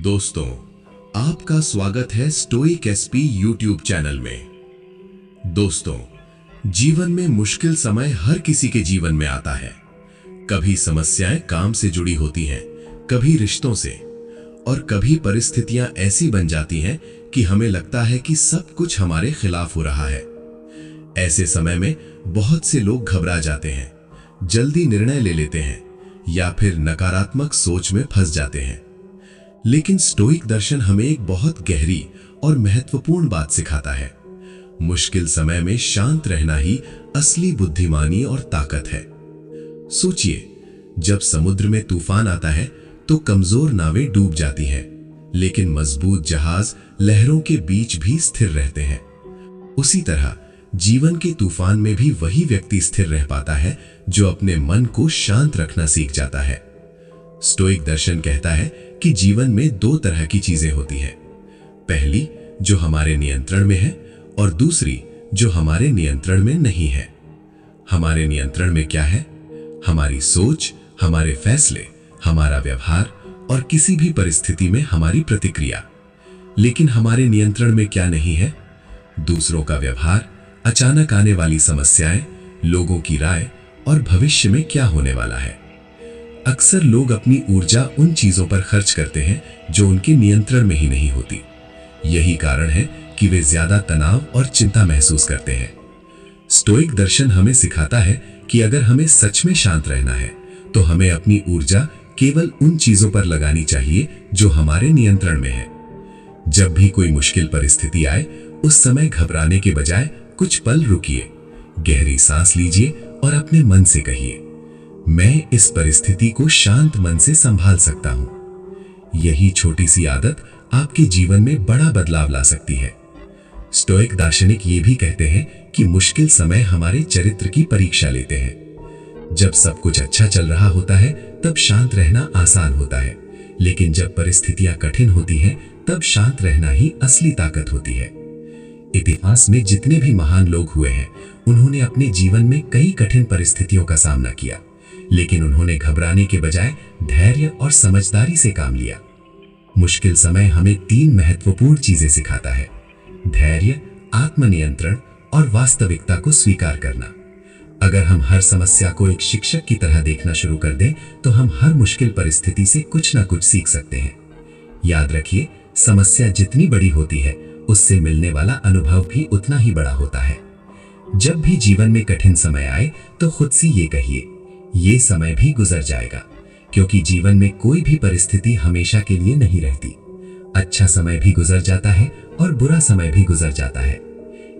दोस्तों, आपका स्वागत है स्टोइक एसपी यूट्यूब चैनल में। दोस्तों, जीवन में मुश्किल समय हर किसी के जीवन में आता है। कभी समस्याएं काम से जुड़ी होती हैं, कभी रिश्तों से, और कभी परिस्थितियां ऐसी बन जाती हैं कि हमें लगता है कि सब कुछ हमारे खिलाफ हो रहा है। ऐसे समय में बहुत से लोग घबरा जाते हैं, जल्दी निर्णय ले लेते हैं या फिर नकारात्मक सोच में फंस जाते हैं। लेकिन स्टोइक दर्शन हमें एक बहुत गहरी और महत्वपूर्ण बात सिखाता है। मुश्किल समय में शांत रहना ही असली बुद्धिमानी और ताकत है। सोचिए, जब समुद्र में तूफान आता है तो कमजोर नावें डूब जाती हैं, लेकिन मजबूत जहाज लहरों के बीच भी स्थिर रहते हैं। उसी तरह जीवन के तूफान में भी वही व्यक्ति स्थिर रह पाता है जो अपने मन को शांत रखना सीख जाता है। स्टोइक दर्शन कहता है कि जीवन में दो तरह की चीजें होती हैं। पहली जो हमारे नियंत्रण में है और दूसरी जो हमारे नियंत्रण में नहीं है। हमारे नियंत्रण में क्या है? हमारी सोच, हमारे फैसले, हमारा व्यवहार और किसी भी परिस्थिति में हमारी प्रतिक्रिया। लेकिन हमारे नियंत्रण में क्या नहीं है? दूसरों का व्यवहार, अचानक आने वाली समस्याएं, लोगों की राय और भविष्य में क्या होने वाला है। अक्सर लोग अपनी ऊर्जा उन चीजों पर खर्च करते हैं जो उनके नियंत्रण में ही नहीं होती। यही कारण है कि वे ज्यादा तनाव और चिंता महसूस करते हैं। स्टोइक दर्शन हमें सिखाता है कि अगर हमें सच में शांत रहना है तो हमें अपनी ऊर्जा केवल उन चीजों पर लगानी चाहिए जो हमारे नियंत्रण में है। जब भी कोई मुश्किल परिस्थिति आए, उस समय घबराने के बजाय कुछ पल रुकिए, गहरी सांस लीजिए और अपने मन से कहिए, मैं इस परिस्थिति को शांत मन से संभाल सकता हूं। यही छोटी सी आदत आपके जीवन में बड़ा बदलाव ला सकती है। स्टोइक दार्शनिक ये भी कहते हैं कि मुश्किल समय हमारे चरित्र की परीक्षा लेते हैं। जब सब कुछ अच्छा चल रहा होता है तब शांत रहना आसान होता है, लेकिन जब परिस्थितियां कठिन होती हैं तब शांत रहना ही असली ताकत होती है। इतिहास में जितने भी महान लोग हुए हैं, उन्होंने अपने जीवन में कई कठिन परिस्थितियों का सामना किया, लेकिन उन्होंने घबराने के बजाय धैर्य और समझदारी से काम लिया। मुश्किल समय हमें तीन महत्वपूर्ण चीजें सिखाता है: धैर्य, आत्मनियंत्रण और वास्तविकता को स्वीकार करना। अगर हम हर समस्या को एक शिक्षक की तरह देखना शुरू कर दें तो हम हर मुश्किल परिस्थिति से कुछ न कुछ सीख सकते हैं। याद रखिए, समस्या जितनी बड़ी होती है उससे मिलने वाला अनुभव भी उतना ही बड़ा होता है। जब भी जीवन में कठिन समय आए तो खुद से ये कहिए, ये समय भी गुजर जाएगा, क्योंकि जीवन में कोई भी परिस्थिति हमेशा के लिए नहीं रहती। अच्छा समय भी गुजर जाता है और बुरा समय भी गुजर जाता है।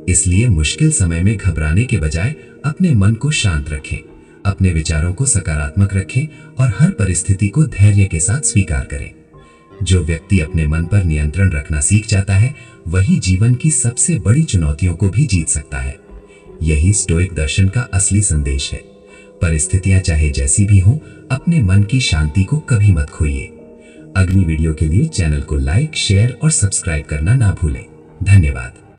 इसलिए मुश्किल समय में घबराने के बजाय अपने मन को शांत रखें, अपने विचारों को सकारात्मक रखें और हर परिस्थिति को धैर्य के साथ स्वीकार करें। जो व्यक्ति अपने मन पर नियंत्रण रखना सीख जाता है, वही जीवन की सबसे बड़ी चुनौतियों को भी जीत सकता है। यही स्टोइक दर्शन का असली संदेश है। परिस्थितियां चाहे जैसी भी हों, अपने मन की शांति को कभी मत खोइए। अगली वीडियो के लिए चैनल को लाइक, शेयर और सब्सक्राइब करना ना भूलें। धन्यवाद।